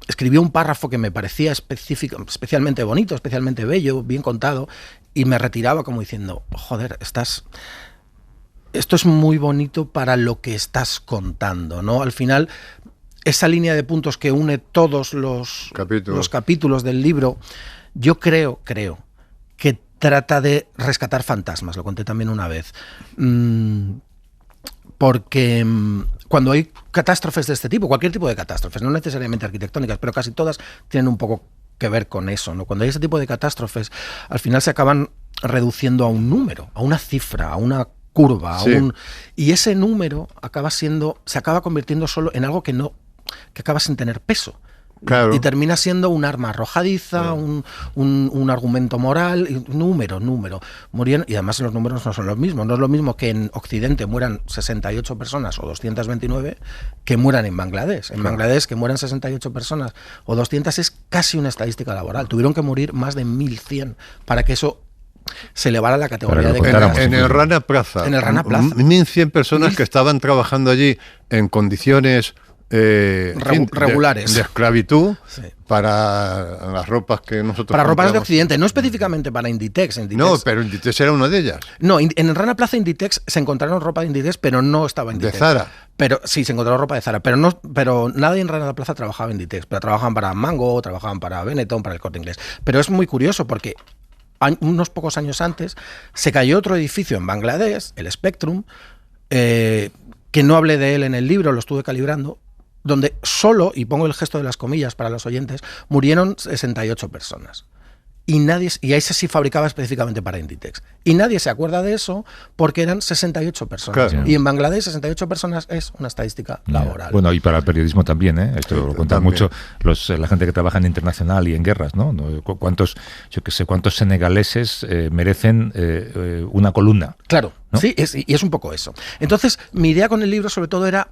escribió un párrafo que me parecía especialmente bonito, especialmente bello, bien contado, y me retiraba como diciendo, joder, esto es muy bonito para lo que estás contando, ¿no? Al final, esa línea de puntos que une todos los capítulos del libro Yo creo que trata de rescatar fantasmas, lo conté también una vez. Porque cuando hay catástrofes de este tipo, cualquier tipo de catástrofes, no necesariamente arquitectónicas, pero casi todas tienen un poco que ver con eso, ¿no? Cuando hay ese tipo de catástrofes, al final se acaban reduciendo a un número, a una cifra, a una curva, y ese número se acaba convirtiendo solo en algo que acaba sin tener peso. Claro. Y termina siendo un arma arrojadiza, un argumento moral, y número. Murieron, y además los números no son los mismos. No es lo mismo que en Occidente mueran 68 personas o 229 que mueran en Bangladesh. En Bangladesh que mueran 68 personas o 200 es casi una estadística laboral. Tuvieron que morir más de 1.100 para que eso se elevara a la categoría de... En el Rana Plaza. En el Rana Plaza. 1.100 personas que estaban trabajando allí en condiciones... regulares de esclavitud, para las ropas que nosotros para ropas de compramos. Occidente, no específicamente para Inditex. No, pero Inditex era una de ellas. No, en el Rana Plaza Inditex se encontraron ropa de Inditex, pero no estaba Inditex. De Zara. Pero sí, se encontró ropa de Zara, pero nadie en Rana Plaza trabajaba en Inditex, pero trabajaban para Mango, trabajaban para Benetton, para el Corte Inglés. Pero es muy curioso porque unos pocos años antes se cayó otro edificio en Bangladesh, el Spectrum, que no hablé de él en el libro, lo estuve calibrando, donde solo, y pongo el gesto de las comillas para los oyentes, murieron 68 personas. Y ahí se fabricaba específicamente para Inditex. Y nadie se acuerda de eso porque eran 68 personas. Claro. Y en Bangladesh 68 personas es una estadística laboral. Bueno, y para el periodismo también, ¿eh? Esto lo cuentan mucho la gente que trabaja en internacional y en guerras, ¿no? ¿Cuántos senegaleses merecen una columna? Claro, ¿no? Sí, y es un poco eso. Entonces, mi idea con el libro sobre todo era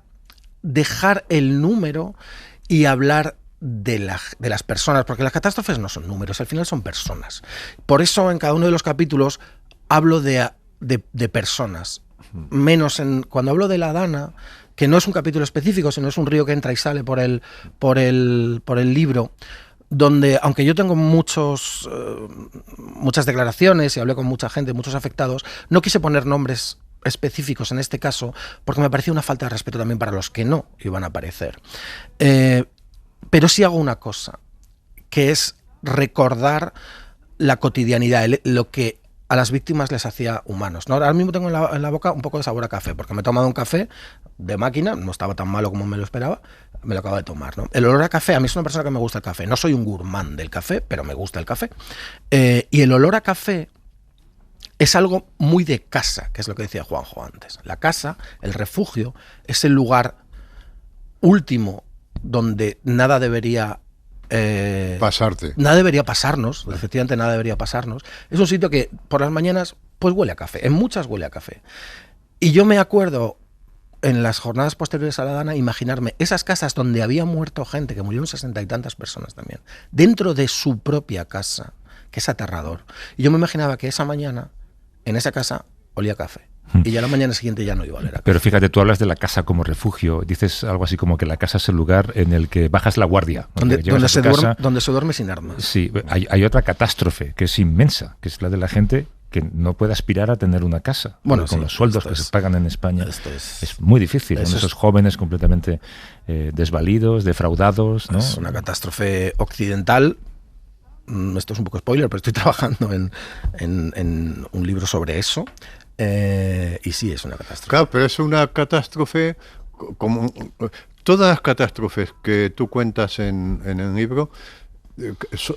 dejar el número y hablar de las personas, porque las catástrofes no son números, al final son personas. Por eso en cada uno de los capítulos hablo de personas, menos cuando hablo de la Dana, que no es un capítulo específico, sino es un río que entra y sale por el libro, donde, aunque yo tengo muchas declaraciones y hablé con mucha gente, muchos afectados, no quise poner nombres específicos en este caso, porque me parecía una falta de respeto también para los que no iban a aparecer. Pero sí hago una cosa, que es recordar la cotidianidad, lo que a las víctimas les hacía humanos, ¿no? Ahora mismo tengo en la boca un poco de sabor a café, porque me he tomado un café de máquina, no estaba tan malo como me lo esperaba, me lo acabo de tomar, ¿no? El olor a café, a mí es una persona que me gusta el café, no soy un gourmand del café, pero me gusta el café. Y el olor a café es algo muy de casa, que es lo que decía Juanjo antes. La casa, el refugio, es el lugar último donde nada debería pasarte. Nada debería pasarnos, efectivamente nada debería pasarnos. Es un sitio que por las mañanas pues huele a café, en muchas huele a café. Y yo me acuerdo en las jornadas posteriores a la Dana imaginarme esas casas donde había muerto gente, que murieron 60 y tantas personas también, dentro de su propia casa, que es aterrador. Y yo me imaginaba que esa mañana en esa casa olía a café. Y ya la mañana siguiente ya no iba a oler a café. Pero fíjate, tú hablas de la casa como refugio. Dices algo así como que la casa es el lugar en el que bajas la guardia. Donde se duerme sin armas. Sí, hay otra catástrofe que es inmensa, que es la de la gente que no puede aspirar a tener una casa. Bueno, con los sueldos que se pagan en España. Es muy difícil. Con esos jóvenes completamente desvalidos, defraudados, ¿no? Es una catástrofe occidental. Esto es un poco spoiler, pero estoy trabajando en un libro sobre eso. Y sí, es una catástrofe. Claro, pero es una catástrofe como todas las catástrofes que tú cuentas en el libro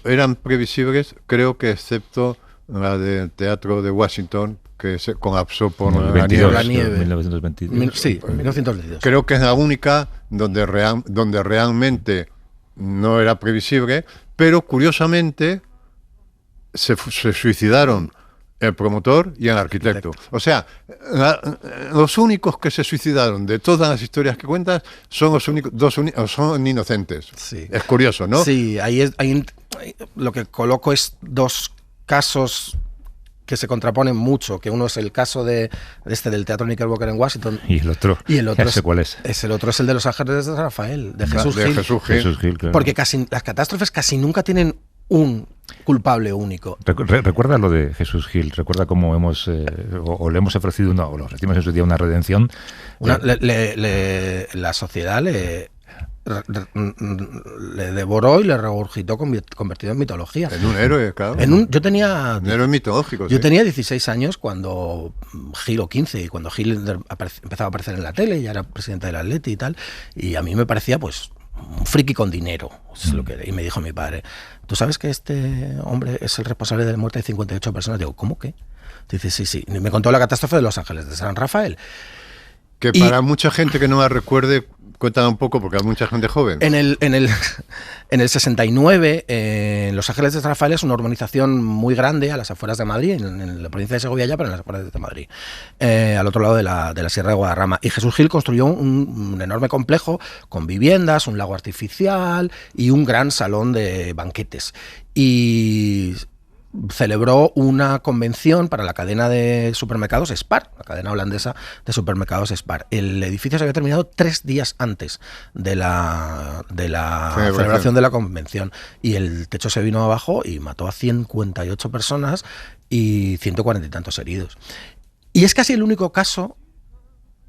eran previsibles, creo que excepto la del Teatro de Washington, que se colapsó por la nieve. 1922. Sí, 1922. Creo que es la única donde realmente no era previsible, pero curiosamente se suicidaron el promotor y el arquitecto. O sea, los únicos que se suicidaron de todas las historias que cuentas son los únicos, son inocentes. Sí. Es curioso, ¿no? Sí, ahí lo que coloco es dos casos que se contraponen mucho, que uno es el caso del Teatro Knickerbocker en Washington. Y el otro ¿cuál es? El otro es el de Los Ángeles de San Rafael, de Jesús Gil. Jesús Gil, claro. Porque las catástrofes casi nunca tienen un culpable único. Recuerda lo de Jesús Gil, recuerda cómo hemos o le hemos ofrecido o le ofrecimos en su día una redención. La sociedad le devoró y le regurgitó convertido en mitología. En un héroe, claro. Yo tenía... Un héroe mitológico, Yo sí. tenía 16 años cuando Gil, o 15, y cuando Gil empezaba a aparecer en la tele, ya era presidente del Atleti y tal, y a mí me parecía, pues, un friki con dinero. Es lo que, y me dijo mi padre, ¿tú sabes que este hombre es el responsable de la muerte de 58 personas? Digo, ¿cómo qué? Dice, sí. Y me contó la catástrofe de Los Ángeles de San Rafael. Que para mucha gente que no la recuerde, cuéntame un poco, porque hay mucha gente joven. En el 69, Los Ángeles de San Rafael es una urbanización muy grande a las afueras de Madrid, en la provincia de Segovia ya, pero en las afueras de Madrid, al otro lado de la Sierra de Guadarrama. Y Jesús Gil construyó un enorme complejo con viviendas, un lago artificial y un gran salón de banquetes. Y celebró una convención para la cadena de supermercados Spar, la cadena holandesa de supermercados Spar. El edificio se había terminado 3 días antes de la celebración de la convención, y el techo se vino abajo y mató a 58 personas y 140 y tantos heridos. Y es casi el único caso,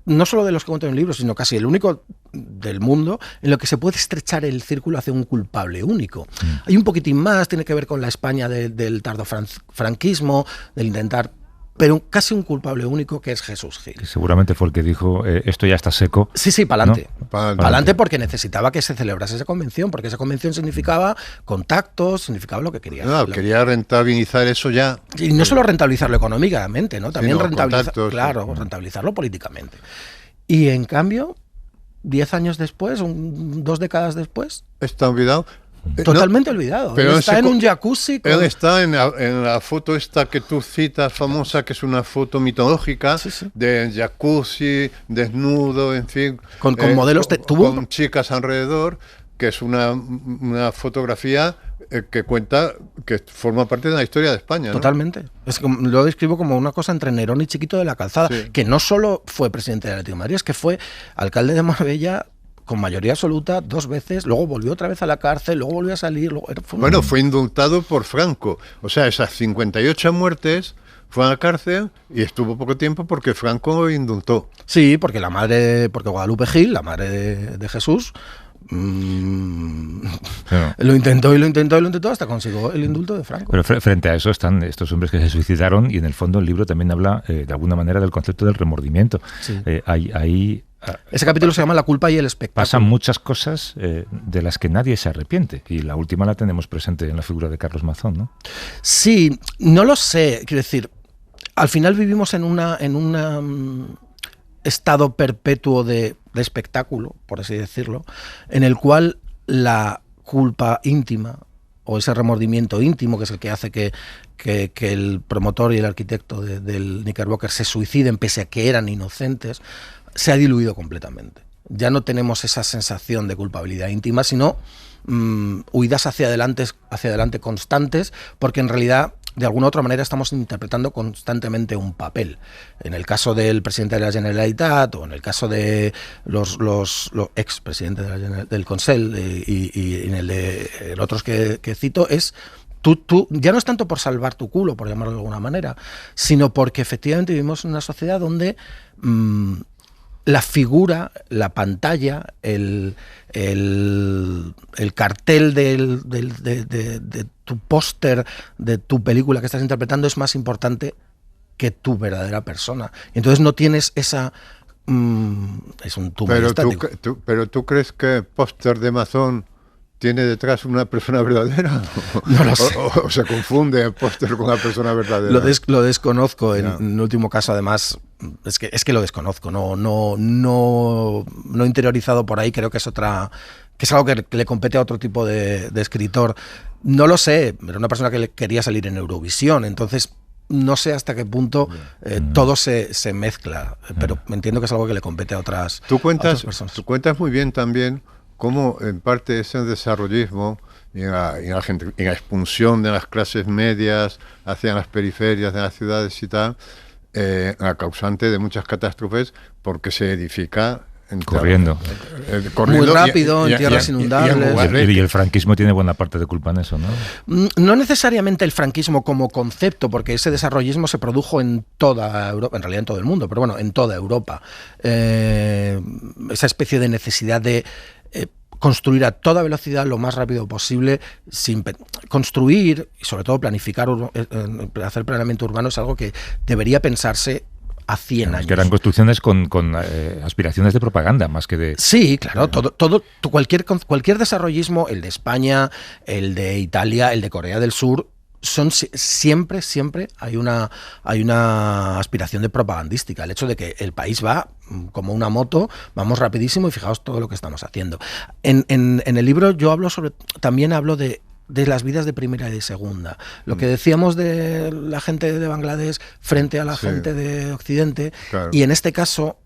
no solo de los que cuento en el libro, sino casi el único del mundo en lo que se puede estrechar el círculo hacia un culpable único. Hay un poquitín más, tiene que ver con la España del tardo franquismo, del intentar, pero casi un culpable único, que es Jesús Gil. Que seguramente fue el que dijo, esto ya está seco. Sí, para adelante. ¿No? Para Pa'lante, porque necesitaba que se celebrase esa convención, porque esa convención significaba contactos, significaba lo que quería. No, quería rentabilizar eso ya. Y no solo rentabilizarlo económicamente, ¿no? También contactos, rentabilizarlo políticamente. Y en cambio, 10 años después, 2 décadas después, Está olvidado. totalmente olvidado. pero Él está en un jacuzzi. Él está en la foto esta que tú citas, famosa, que es una foto mitológica, Sí. de jacuzzi, desnudo, en fin. Con modelos con chicas alrededor, que es una fotografía que cuenta, que forma parte de la historia de España, ¿no? Totalmente. Lo describo como una cosa entre Nerón y Chiquito de la Calzada, Sí. que no solo fue presidente de Atlético de Madrid, es que fue alcalde de Marbella con mayoría absoluta 2 veces, luego volvió otra vez a la cárcel, luego volvió a salir. Fue indultado por Franco. O sea, esas 58 muertes fue a la cárcel y estuvo poco tiempo porque Franco lo indultó. Sí, porque Guadalupe Gil, la madre de Jesús, lo intentó hasta consiguió el indulto de Franco. Pero frente a eso están estos hombres que se suicidaron, y en el fondo el libro también habla de alguna manera del concepto del remordimiento. Sí. Ese capítulo se llama La culpa y el espectáculo. Pasan muchas cosas de las que nadie se arrepiente, y la última la tenemos presente en la figura de Carlos Mazón, ¿no? Sí, no lo sé, quiero decir, al final vivimos en un estado perpetuo de espectáculo, por así decirlo, en el cual la culpa íntima o ese remordimiento íntimo, que es el que hace que el promotor y el arquitecto del Knickerbocker se suiciden pese a que eran inocentes, se ha diluido completamente. Ya no tenemos esa sensación de culpabilidad íntima, sino huidas hacia adelante constantes, porque en realidad de alguna u otra manera estamos interpretando constantemente un papel. En el caso del presidente de la Generalitat, o en el caso de los expresidentes del Consell, y en el de otros que cito, es tú ya no es tanto por salvar tu culo, por llamarlo de alguna manera, sino porque efectivamente vivimos en una sociedad donde la figura, la pantalla, el cartel de tu póster, de tu película que estás interpretando, es más importante que tu verdadera persona. Entonces no tienes esa... es un tubo estático. Pero tú crees que el póster de Mazón tiene detrás una persona verdadera? No lo sé. O se confunde el póster con una persona verdadera. Lo desconozco. En último caso, además, es que lo desconozco. No interiorizado por ahí. Creo que es algo que le compete a otro tipo de escritor. No lo sé. Era una persona que quería salir en Eurovisión. Entonces, no sé hasta qué punto todo se mezcla. Pero entiendo que es algo que le compete a otras personas. Tú cuentas muy bien también cómo en parte ese desarrollismo y en la expulsión de las clases medias hacia las periferias de las ciudades y tal, la causante de muchas catástrofes, porque se edifica corriendo muy rápido, en tierras inundables. Y el franquismo tiene buena parte de culpa en eso, ¿no? No necesariamente el franquismo como concepto, porque ese desarrollismo se produjo en toda Europa, en realidad en todo el mundo, pero bueno, en toda Europa. Esa especie de necesidad de construir a toda velocidad lo más rápido posible, construir y sobre todo planificar, hacer planeamiento urbano es algo que debería pensarse a 100 años. Que eran construcciones con aspiraciones de propaganda, más que de... Sí, claro, cualquier desarrollismo, el de España, el de Italia, el de Corea del Sur, siempre hay una aspiración de propagandística. El hecho de que el país va como una moto, vamos rapidísimo y fijaos todo lo que estamos haciendo. En el libro yo también hablo de las vidas de primera y de segunda. Lo que decíamos de la gente de Bangladesh frente a la gente de Occidente, claro. Y en este caso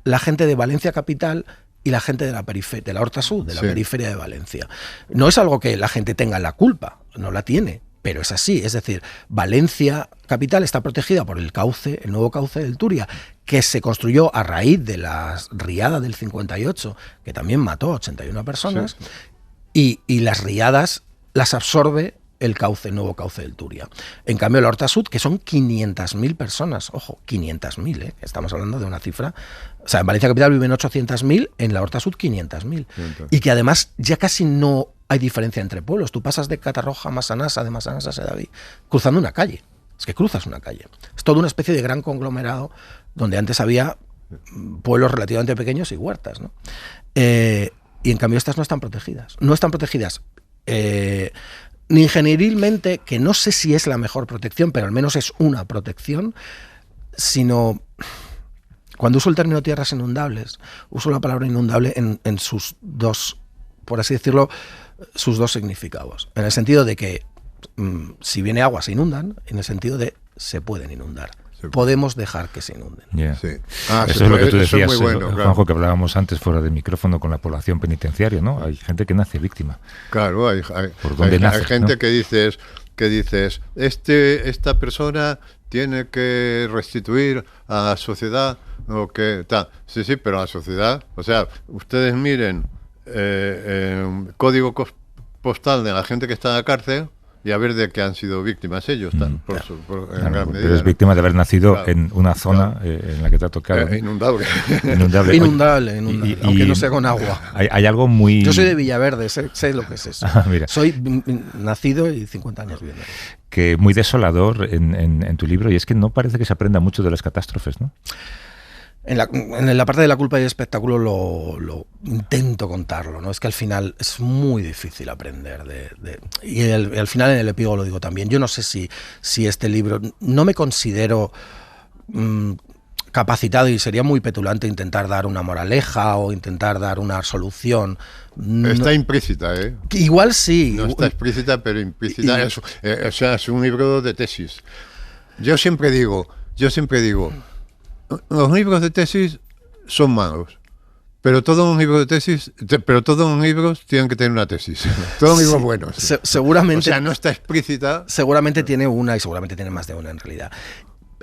la gente de Valencia capital y la gente de la periferia, de la Horta Sud, de la periferia de Valencia. No es algo que la gente tenga la culpa, no la tiene, pero es así. Es decir, Valencia capital está protegida por el nuevo cauce del Turia, que se construyó a raíz de la riada del 58, que también mató a 81 personas, y las riadas las absorbe el nuevo cauce del Turia. En cambio, la Horta Sud, que son 500.000 personas, ojo, 500.000, estamos hablando de una cifra. O sea, en Valencia capital viven 800.000, en la Horta Sud 500.000. Y que además ya casi no hay diferencia entre pueblos. Tú pasas de Catarroja a Massanassa, de Massanassa a Sedaví, cruzando una calle. Es que cruzas una calle. Es toda una especie de gran conglomerado donde antes había pueblos relativamente pequeños y huertas, ¿no? Y en cambio estas no están protegidas. No están protegidas ni ingenierilmente, que no sé si es la mejor protección, pero al menos es una protección, sino... Cuando uso el término tierras inundables, uso la palabra inundable en sus dos, por así decirlo, sus dos significados. En el sentido de que si viene agua se inundan, en el sentido de se pueden inundar. Podemos dejar que se inunden. Yeah. Sí. Eso es lo que tú decías, bueno, Juanjo, que hablábamos antes fuera del micrófono con la población penitenciaria, ¿no? Hay gente que nace víctima. Claro, hay gente, ¿no? que dices, esta persona tiene que restituir a la sociedad o que tal. Sí, pero a la sociedad, o sea, ustedes miren código postal de la gente que está en la cárcel y a ver de qué han sido víctimas ellos, en gran medida. Eres víctima de haber nacido en una zona en la que te ha tocado. Inundable. Inundable, aunque no sea con agua. Hay algo muy... Yo soy de Villaverde, sé lo que es eso. Mira. Soy nacido y 50 años viviendo. Que muy desolador en tu libro, y es que no parece que se aprenda mucho de las catástrofes, ¿no? En la parte de la culpa y el espectáculo lo intento contarlo, ¿no? Es que al final es muy difícil aprender y al final en el epílogo lo digo también. Yo no sé si este libro, no me considero capacitado, y sería muy petulante intentar dar una moraleja o intentar dar una solución. Está implícita, ¿eh? Igual sí. No está explícita, pero implícita. O sea, es un libro de tesis. Yo siempre digo, los libros de tesis son malos, pero todos los libros tienen que tener una tesis. Todos los libros buenos. Seguramente. O sea, no está explícita. Seguramente tiene una y seguramente tiene más de una en realidad.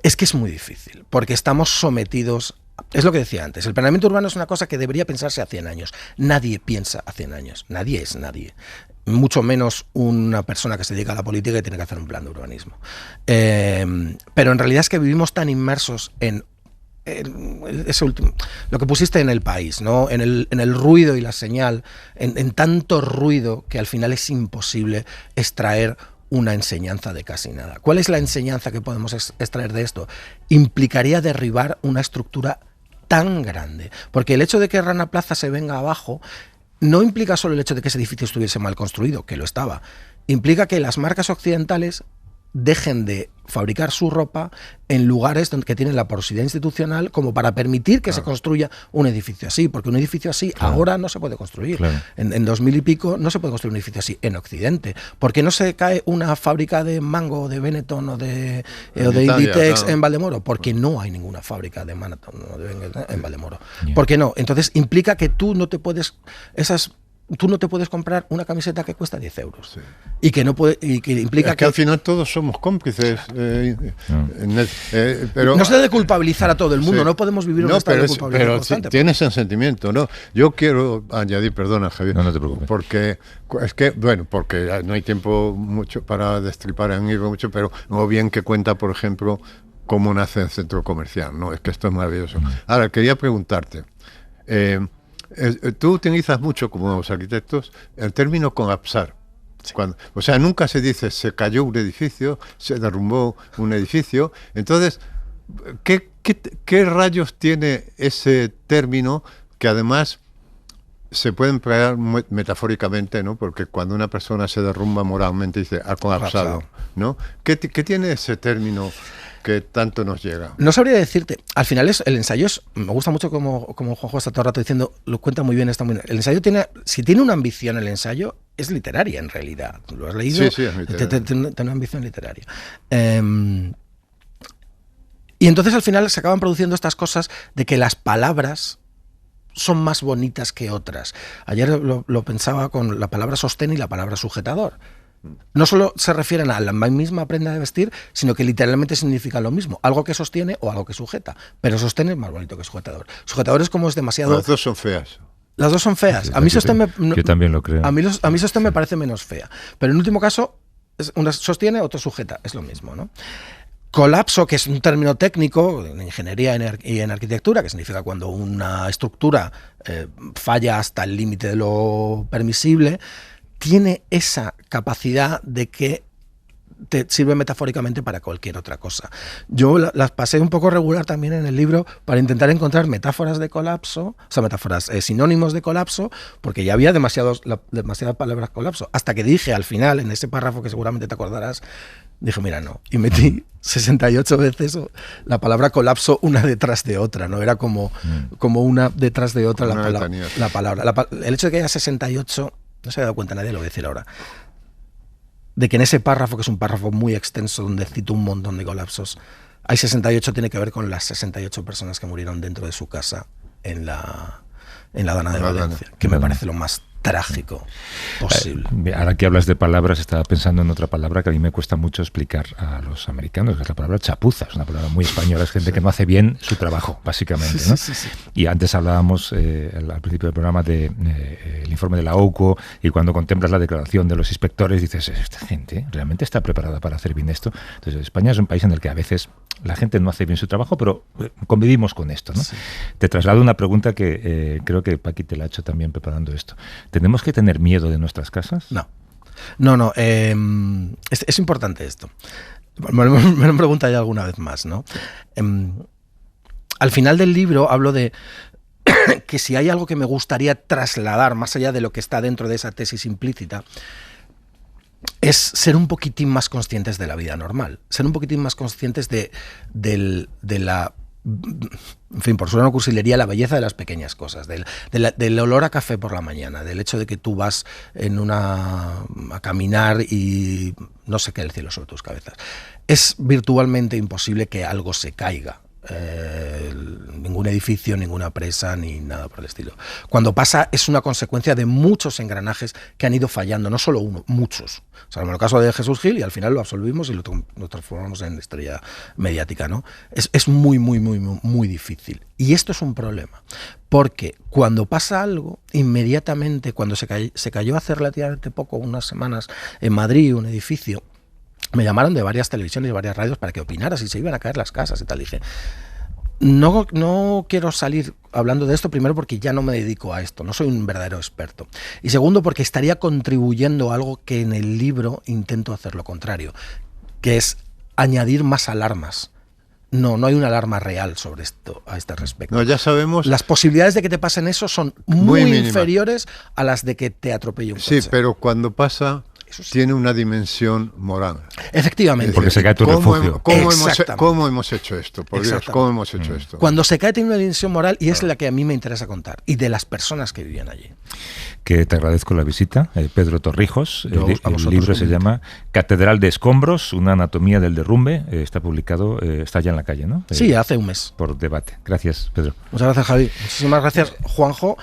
Es que es muy difícil, porque estamos sometidos... Es lo que decía antes, el planeamiento urbano es una cosa que debería pensarse a 100 años. Nadie piensa a 100 años, nadie es nadie. Mucho menos una persona que se dedica a la política y tiene que hacer un plan de urbanismo. Pero en realidad es que vivimos tan inmersos en ese último, lo que pusiste en El País, ¿no? En el ruido y la señal, en tanto ruido que al final es imposible extraer una enseñanza de casi nada. ¿Cuál es la enseñanza que podemos extraer de esto? Implicaría derribar una estructura tan grande, porque el hecho de que Rana Plaza se venga abajo no implica solo el hecho de que ese edificio estuviese mal construido, que lo estaba, implica que las marcas occidentales dejen de fabricar su ropa en lugares que tienen la porosidad institucional como para permitir que se construya un edificio así, porque un edificio así ahora no se puede construir. En 2000 y pico no se puede construir un edificio así en Occidente. ¿Por qué no se cae una fábrica de Mango, de Benetton o de Inditex en Valdemoro? Porque no hay ninguna fábrica de Benetton o de Benetton en Valdemoro. ¿Por qué no? Entonces implica que tú no te puedes comprar una camiseta que cuesta 10 euros. Sí. Y que implica que al final todos somos cómplices. Pero no se debe culpabilizar a todo el mundo, no podemos vivir un estado de culpabilidad constante. Tienes ese sentimiento, ¿no? Yo quiero añadir, perdona, Javier. No te preocupes. Porque es que, porque no hay tiempo mucho para destripar en libro mucho, pero no bien que cuenta, por ejemplo, cómo nace el centro comercial, ¿no? Es que esto es maravilloso. Ahora, quería preguntarte, Tú utilizas mucho, como los arquitectos, el término colapsar. O sea, nunca se dice se cayó un edificio, se derrumbó un edificio. Entonces, ¿qué rayos tiene ese término que además se puede emplear metafóricamente, ¿no? Porque cuando una persona se derrumba moralmente dice ha colapsado, ¿no? ¿Qué tiene ese término que tanto nos llega? No sabría decirte. Al final el ensayo me gusta mucho como Juanjo está todo el rato diciendo, lo cuenta muy bien, está muy bien. El ensayo si tiene una ambición, el ensayo es literaria en realidad. ¿Lo has leído? Sí, es literaria. Tiene una ambición literaria. Y entonces al final se acaban produciendo estas cosas de que las palabras son más bonitas que otras. Ayer lo pensaba con la palabra sostén y la palabra sujetador. No solo se refieren a la misma prenda de vestir, sino que literalmente significan lo mismo. Algo que sostiene o algo que sujeta. Pero sostén es más bonito que sujetador. Sujetador es como es demasiado... Las dos son feas. Las dos son feas. Sí, a mí sostén yo también lo creo. A mí sostén me parece menos fea. Pero en último caso, una sostiene, otro sujeta. Es lo mismo, ¿no? Colapso, que es un término técnico en ingeniería y en arquitectura, que significa cuando una estructura falla hasta el límite de lo permisible, tiene esa capacidad de que te sirve metafóricamente para cualquier otra cosa. Yo las pasé un poco regular también en el libro para intentar encontrar metáforas de colapso, o sea, metáforas, sinónimos de colapso, porque ya había demasiadas palabras colapso. Hasta que dije al final, en ese párrafo que seguramente te acordarás, dije, mira, no. Y metí 68 veces la palabra colapso una detrás de otra, ¿no? Era como una detrás de otra la palabra. El hecho de que haya 68, no se ha dado cuenta nadie, lo voy a decir ahora, de que en ese párrafo, que es un párrafo muy extenso donde cito un montón de colapsos, hay 68, tiene que ver con las 68 personas que murieron dentro de su casa en la Dana de Valencia, que me parece lo más trágico posible. Ahora que hablas de palabras, estaba pensando en otra palabra que a mí me cuesta mucho explicar a los americanos, que es la palabra chapuza. Es una palabra muy española, es gente que no hace bien su trabajo, básicamente, ¿no? Sí. Y antes hablábamos al principio del programa el informe de la OCU, y cuando contemplas la declaración de los inspectores dices, esta gente realmente está preparada para hacer bien esto. Entonces España es un país en el que a veces la gente no hace bien su trabajo, pero convivimos con esto, ¿no? Sí. Te traslado una pregunta que creo que Paqui te la ha hecho también preparando esto. ¿Tenemos que tener miedo de nuestras casas? No. Es importante esto. Me lo han preguntado ya alguna vez más, ¿no? Al final del libro hablo de que si hay algo que me gustaría trasladar, más allá de lo que está dentro de esa tesis implícita, es ser un poquitín más conscientes de la vida normal, ser un poquitín más conscientes de la... En fin, por suena una cursilería, la belleza de las pequeñas cosas, del olor a café por la mañana, del hecho de que tú vas a caminar y no se cae el cielo sobre tus cabezas. Es virtualmente imposible que algo se caiga. Ningún edificio, ninguna presa, ni nada por el estilo. Cuando pasa es una consecuencia de muchos engranajes que han ido fallando, no solo uno, muchos. O sea, en el caso de Jesús Gil, y al final lo absolvimos y lo transformamos en estrella mediática, ¿no? Es muy, muy, muy, muy difícil. Y esto es un problema, porque cuando pasa algo, inmediatamente, cuando se cayó hace relativamente poco, unas semanas, en Madrid, un edificio, me llamaron de varias televisiones y varias radios para que opinara si se iban a caer las casas y tal. Dije, no quiero salir hablando de esto, primero porque ya no me dedico a esto, no soy un verdadero experto. Y segundo porque estaría contribuyendo a algo que en el libro intento hacer lo contrario, que es añadir más alarmas. No hay una alarma real sobre esto a este respecto. No, ya sabemos. Las posibilidades de que te pasen eso son muy inferiores a las de que te atropelle un coche. Sí, pero cuando pasa, tiene una dimensión moral. Efectivamente. Porque se cae tu refugio. ¿Cómo hemos hecho esto? Por Dios, ¿cómo hemos hecho esto? Cuando se cae tiene una dimensión moral y es la que a mí me interesa contar. Y de las personas que vivían allí. Que te agradezco la visita, Pedro Torrijos. El libro se llama Catedral de Escombros, una anatomía del derrumbe. Está publicado, está ya en la calle, ¿no? Sí, hace un mes. Por Debate. Gracias, Pedro. Muchas gracias, Javi. Muchísimas gracias, Juanjo.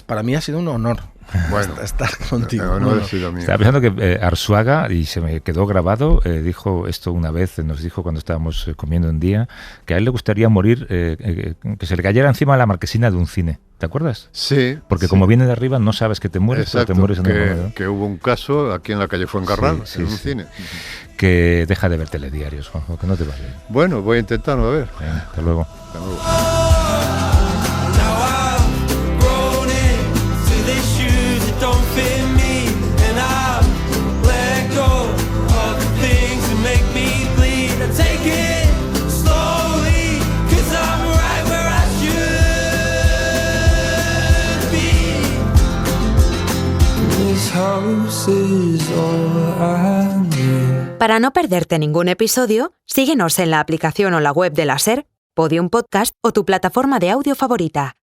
Para mí ha sido un honor. Bueno, estar contigo. Estaba pensando que Arzuaga, y se me quedó grabado, dijo esto una vez, nos dijo cuando estábamos comiendo un día, que a él le gustaría morir, que se le cayera encima la marquesina de un cine. ¿Te acuerdas? Sí. Porque como viene de arriba no sabes que te mueres, exacto, pero te mueres en el momento. Que hubo un caso aquí en la calle Fuencarral, en un cine. Que deja de ver telediarios, Juanjo, que no te vale. Bueno, voy a intentarlo, a ver. Hasta luego. Hasta luego. else is all I need. Para no perderte ningún episodio, síguenos en la aplicación o la web de la SER, Podium Podcast o tu plataforma de audio favorita.